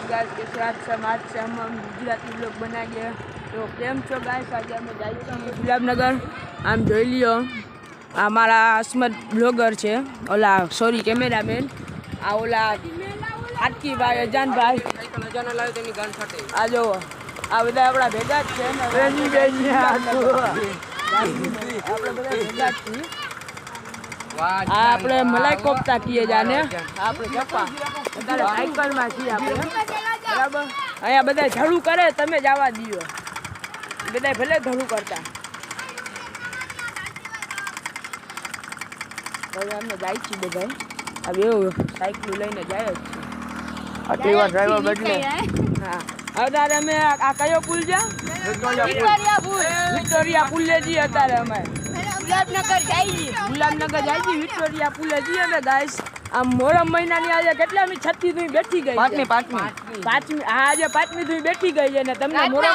Guys कैसे आज से हम गुजराती ब्लॉग बनाएंगे तो केम छो गाइस आज અમે જઈએ છીએ ગુલાબનગર આમ જોઈ લ્યો આ મારા અસ્મત બ્લોગર છે ઓલા સોરી કેમેરામેન આ ઓલા આટકીભાઈ અજાનભાઈ અજાન લાવે તેની ગન ફટે આ જો આ બધા આપણા ભેગા જ છે ને આપણે બધા ભેગા જ છીએ આપણે મલાઈ કોફતા કીએ જાને આપણે જપા અત્યારે સાયકલમાં છીએ આપણે બરાબર અહીંયા બધા ઝાડુ કરે તમે જવા દો બધા ભલે ઝાડુ કરતા હવે અમે જાય છીએ બધા હવે એવું સાયકલ લઈને જાય જ છે આટલી વાર ડ્રાઈવર બદલે હા અત્યારે અમે આ કયો પુલ છે વિક્ટોરિયા પુલ જઈએ અત્યારે અમે ગુલાબનગર જાય છે વિક્ટોરિયા પુલે જઈએ ને ગાઈસ આમ મોરમ મહિનાની આજે કેટલામી 6મી થી બેઠી ગઈ પાંચમી આજે 5મી થી બેઠી ગઈ છે ને તમને મોરમ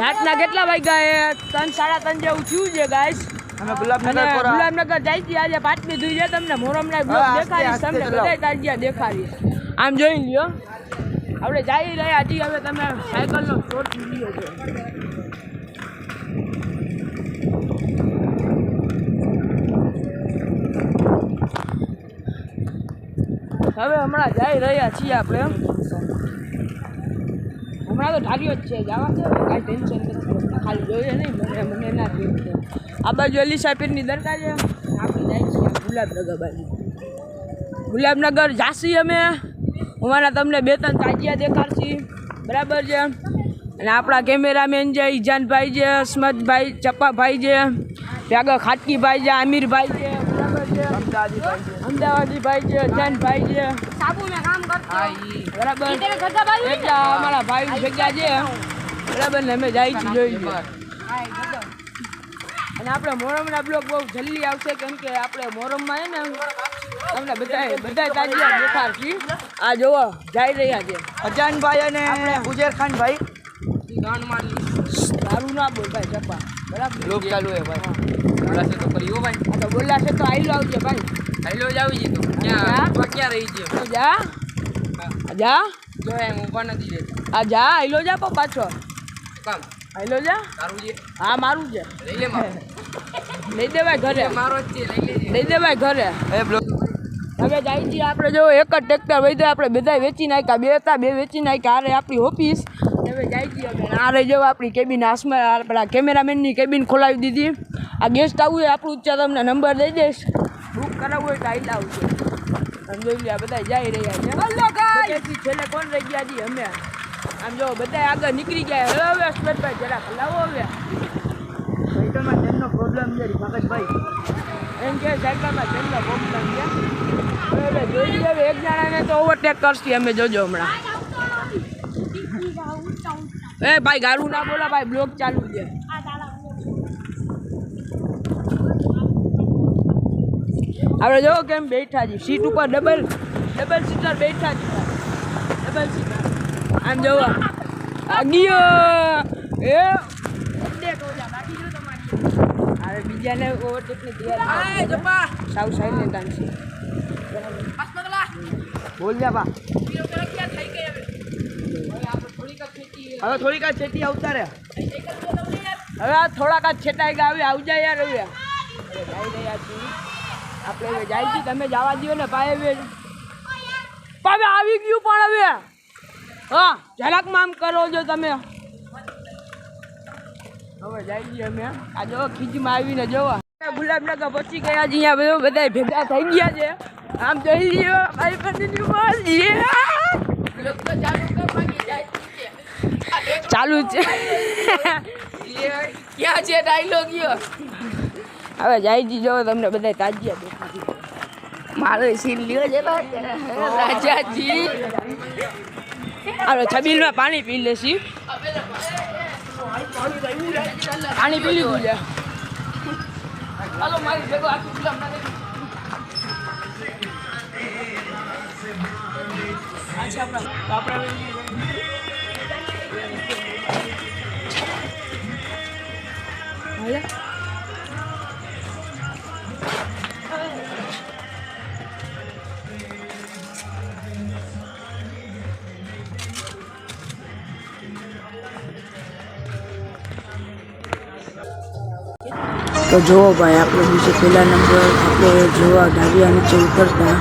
રાતના કેટલા વાગ્યા 3 સાડા 3 જેવું થયું છે ગાઈસ અમે ગુલાબનગર જાય છે આજે 5મી થી છે તમને મોરમના બ્લોગ દેખાડીશ તમને બધાય તાજિયા દેખાડીશ આમ જોઈ લ્યો આપણે જઈ રહ્યા છીએ હવે તમે સાયકલનો શોર્ટ વિડિયો છે હવે હમણાં જઈ રહ્યા છીએ આપણે હમણાં તો ધાર્યો જ છે જવા છે કાંઈ ટેન્શન નથી ખાલી જોઈએ નહીં મને ના ટેન્શન આ બાજુ અલી સાપીરની દરકાર છે આપણે જાય છીએ ગુલાબનગર બાજુ ગુલાબનગર જાસી અમે અમારા તમને 2-3 તાજિયા દેખાડશી બરાબર છે અને આપણા કેમેરામેન છે ઈજાનભાઈ છે અસ્મતભાઈ ચપ્પાભાઈ છે ત્યાગા ખાટકીભાઈ છે આમિરભાઈ છે બરાબર છે અમદાવાદીભાઈ છે અજાનભાઈ છે સાબુમાં કામ કરતો બરાબર એટલા અમારા ભાઈ ભેગા છે બરાબર ને અમે જાય છીએ જોઈ અને આપણે મોરમના બ્લોગ બહુ જલ્દી આવશે કેમ કે આપણે મોરમમાં છે ને તમને બધા તાજિયા દેખાડશી આ જોવો જઈ રહ્યા છે અજાનભાઈ અને ઉજેર ખાનભાઈ સારું ના બોલ ભાઈ ચપ્પા બરાબર બ્લોગ ચાલુ હે ભાઈ બોલાશે તો કરીઓ ભાઈ આ તો બોલાશે તો આઈલો આવજે ભાઈ આઈલો જ આવી જતો ક્યાં રહી ગયો જા જા જો એમ ઊભા નથી રહેતો આ જા આઈલો જા પાછો કામ આઈલો જા તારું છે હા મારું છે લઈ લે મારો લઈ દેવાય ઘરે મારો જ છે લઈ દેવાય ઘરે એ બ્લોગ હવે જાય છીએ આપણે જો એક જ ટ્રેક્ટર વૈદે આપણે બધા વેચી નાખ્યા બે વેચી નાખ્યા આરે આપણી ઓફિસ હવે જાય છીએ અમે આ રહી જાવ આપણી કેબિન આસમાં આપણા કેમેરામેનની કેબિન ખોલાવી દીધી આ ગેસ્ટ આવવું હોય આપણું ઊંચા તમને નંબર દઈ દઈશ બુક કરાવવું હોય તો આઈ આવશે સમજી લે બધા જઈ રહ્યા છે છેલ્લે કોણ રહી ગયા છીએ અમે આમ જો બધા આગળ નીકળી ગયા હવે અસ્મતભાઈ જરાક લાવો હવે સાયકલમાં ટ્રેનનો પ્રોબ્લેમ છે ભાગતભાઈ એમ કે સાયકલમાં ટ્રેનનો પ્રોબ્લેમ છે હવે જોઈ લઈએ એક જણાને તો ઓવરટેક કરશી અમે જોજો હમણાં એ ભાઈ ગારું ના બોલા ભાઈ બ્લોગ ચાલુ છે આપણે જો કેમ બેઠા છીએ સીટ ઉપર ડબલ સીટર બેઠા છીએ ડબલ સીટર આમ જોવો આ ગયો એ અરે બીજાને ઓવરટેકની તૈયારી સાવ સાઈડ છે બોલ જા બા હવે થોડીક જ છેટી આવતા રે હવે આ થોડાક જ છેટાઈ ગયા આવજા યાર હવે જઈ રહ્યા છીએ આપણે હવે જાય છીએ તમે જવા દો ને ભાઈ હવે આવી ગયું પણ હવે હા જરાકમાં આમ કરો છો તમે હવે જાય છીએ અમે આ જો ખીચમાં આવીને જોવા ગુલાબનગર પહોંચી ગયા છે અહીંયા બધા ભેગા થઈ ગયા છે આમ જોઈ લ્યો ભાઈ બંધની ચાલુ છે ક્યાં છે ડાયલોગ હવે જાય જી જો તમને બધા તાજિયા દેખાડી મારો સીન લ્યો છે રાજાજી હવે છબીલમાં પાણી પી લેશી પાણી પી લીધું છે હાલો મારી ભેગો આખું અચ્છા આપણે તો જુઓ ભાઈ, આપણે બીજે પહેલા નંબર આપણે જોવા ઢાળિયા નીચે ઉતરતા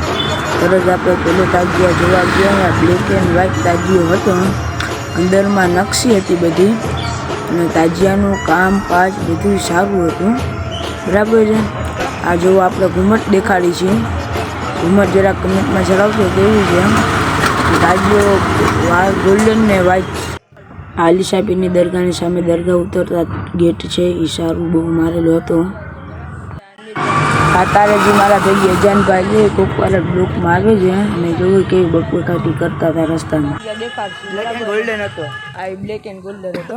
તરત આપણે પેલો તાજિયા જોવા ગયા. બ્લેક એન્ડ વ્હાઇટ તાજિયો હતો, અંદરમાં નકશી હતી બધી, અને તાજિયાનું કામ કાજ બધું સારું હતું. બરાબર છે. આ જો આપણે ઘુમટ દેખાડી છે, ઘુમટ જરાક કમેન્ટમાં જણાવજો કેવી છે. તાજિયો ગોલ્ડન ને વ્હાઇટ. આલિશા પીરની દરગાહની સામે દરગાહ ઉતરતા ગેટ છે, એ સારું બહુ મારેલો હતો. આ તારેજી મારા ભેગી અજાનભાઈ છે, કોક વાર બ્લોકમાં આવે છે અને જોયું કેવી બકબકાટી કરતા હતા રસ્તામાં. ગોલ્ડન હતો. આ બ્લેક એન્ડ ગોલ્ડન હતો.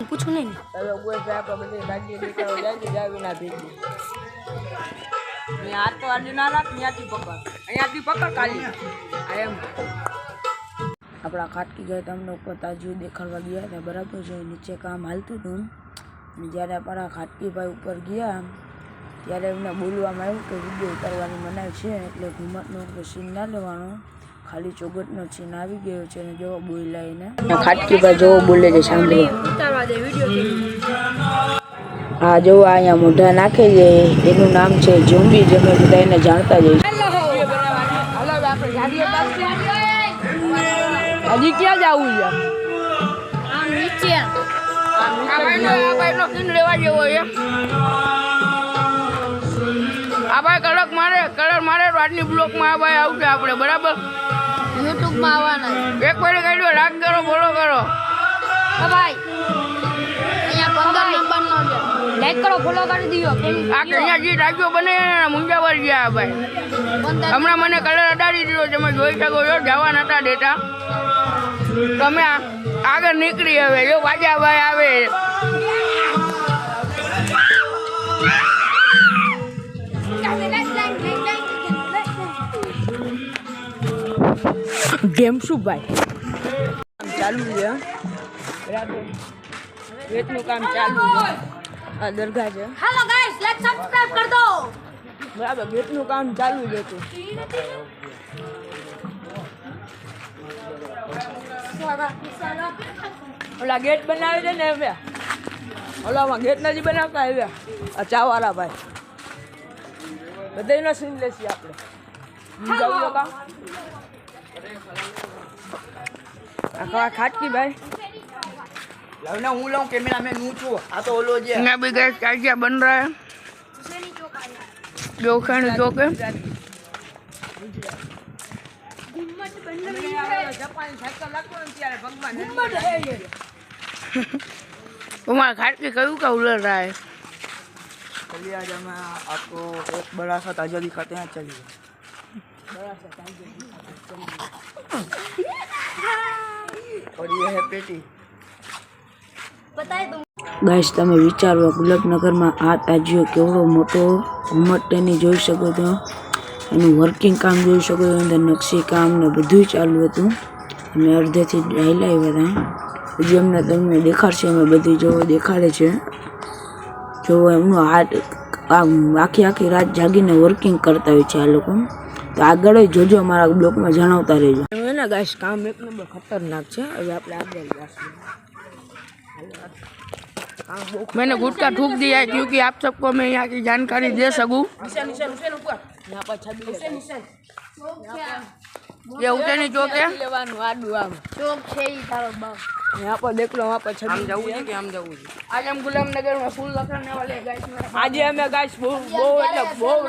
પૂછું નહીં હવે કોઈ આપણે બધી ગાડી દેખાડો જાય છે, જાવી ના ભેગી. આ તો આજે ના રાખ, અહીંયાથી પકડ કાલી. આ એમ આપણા ખાટકી ગયા તમને ઉપર તાજિયો દેખાડવા ગયા હતા. બરાબર છે. નીચે કામ હાલતું હતું, અને જ્યારે આપણા ખાટકીભાઈ ઉપર ગયા ત્યારે એમને બોલવામાં આવ્યું કે વિડીયો ઉતારવાની મનાઈ છે, એટલે ઘુમટનો સીન ના લેવાનો, ખાલી ચોગટનો સીન આવી ગયો છે. અને જેવો બોલ્યા એને ખાટકીભાઈ જેવો બોલે છે સાંભળો. હા જોવો, અહીંયા મોઢા નાખે છે, એનું નામ છે ઝુંબી, જે મેં બધા એને જાણતા જઈશ. હજી ક્યાં જવું છે? લેવા જેવો છે. આ ભાઈ કલર મારે આજની બ્લોકમાં આ ભાઈ આવશે આપણે. બરાબર, યુટ્યુબમાં આવવાના. એક વાળી કાઢ્યો, લાઈક કરો, ફોલો કરો. ભાઈ અહીંયા 15 નંબરનો છે, લાઈક કરો, ફોલો કરી દીધો. આ કન્યા જે રાજ્યો બને મુંજાવર ગયા ભાઈ. હમણાં મને કલર અડાડી દીધો, તમે જોઈ શકો છો. જવા નતા દેતા, તમે આગળ નીકળી. હવે જો વાજા ભાઈ આવે. ગેમ શું ભાઈ ચાલુ છે, બરાબર. વેચનું કામ ચાલુ છે. આ દરગાહ છે. હેલો ગાઈસ, લેટ્સ સબસ્ક્રાઇબ કર દો. બરાબર, ગેટનું કામ ચાલુ જ હતું. ઓલા ગેટ બનાવે છે ને હવે, ઓલામાં ગેટ નથી બનાવતા હવે. આ ચાવાળા ભાઈ બધાનો સીન લેશી આપણે. સમજાવ્યો કામ આખા ખાટકી ભાઈ. लावना हूँ लाऊं कैमरामैन हूँ छू आ तो ओलो जे यहाँ भी गैस क्या बन रहा है, जोखन जोके तुम्हारा खाट के कयू का उलट रहा है. चलिए आज हम आपको एक बड़ा सा ताजा दिखाते हैं. चलिए और ये है पेटी. ગાઈસ તમે વિચારો, ગુલાબનગરમાં આ તાજિયો કેવડો મોટો ઘુમટ તેની જોઈ શકો છો. એનું વર્કિંગ કામ જોઈ શકો છો, અંદર નકશી કામ ને બધું ચાલુ હતું. અમે અડધેથી ડાયલા આવ્યા હતા. હજી અમને તમને દેખાડશે, અમે બધી જોવો દેખાડે છે. જોવો એમનું હાથ આખી રાત જાગીને વર્કિંગ કરતા હોય છે આ લોકો. તો આગળ જોજો, અમારા બ્લોકમાં જણાવતા રહેજો. એના ગાઈસ કામ એક નંબર ખતરનાક છે. હવે આપણે આગળ જઈશું. मैंने गुटका ठूक दिया है क्योंकि आप सबको मैं यहाँ की जानकारी दे सकूँ. ये उठे चौक है, यहाँ पर देख लो, वहाँ पर हम जाऊँ कि हम जाऊँ. आज हम गुलामनगर में फूल रखने वाले हैं गाइस. आज हमें गाइस वो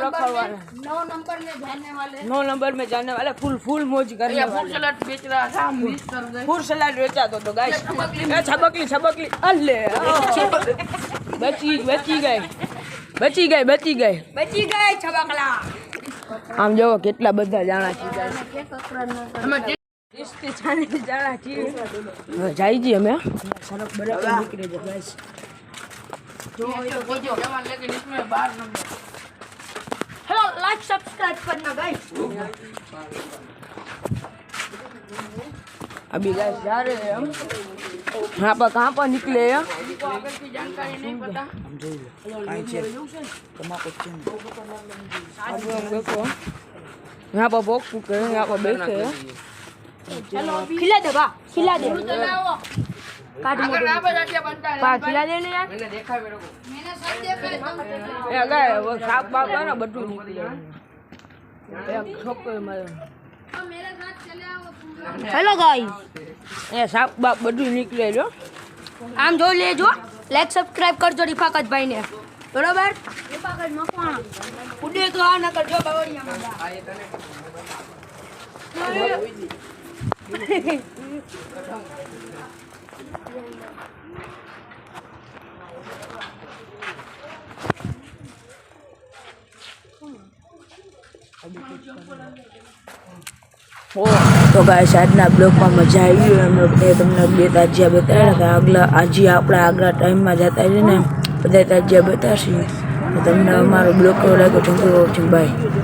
रखवा 9 नंबर में जाने वाले फुल मौज करने फूल वाले. सलाद बेच रहा था, हम मिस कर गए. फूल सलाद बेचा तो गाइस छबकली अल्ले बची गए छबकला. આમ જોવો કેટલા બધા જાણા છે ગાઈસ. हमें જાણા છે. જાય જી અમે સરક બરાબર નીકળે છે ગાઈસ. लेकिन इसमें 12 नंबर. हेलो, लाइक सब्सक्राइब करना गाइस. अभी गाइस जा रहे हैं हम. यहाँ पर कहाँ पर निकले हैं को आगे की जानकारी नहीं पता. अब हम देखो यहाँ पर बॉक्स चुके हैं, यहाँ पर बैठे हैं. खिला दे अगर आप बनता है खिला दे यार. मैंने देखा मेरे को. એ ગાય સાપ બાપ હોય ને બધું નીકળે એક છોકરો મારે હેલો ગાઈસ એ સાપ બાપ બધું નીકળે જો આમ જોઈ લેજો લાઈક સબસ્ક્રાઇબ કરજો રિફાકતભાઈ ને બરોબર રિફાકત મકવાણા ઉડે તો આ ન કરજો બાવળિયામાં તો ગાઈસ આજના બ્લોગમાં મજા આવી હોય અમે તમને બે તાજિયા બતાવ્યા હતા આગલા આજે આપણા આગલા ટાઈમમાં જતા રહીને બધા તાજિયા બતાવશે તમને અમારો બ્લોગ કેવો લાગ્યો thank you for watching bye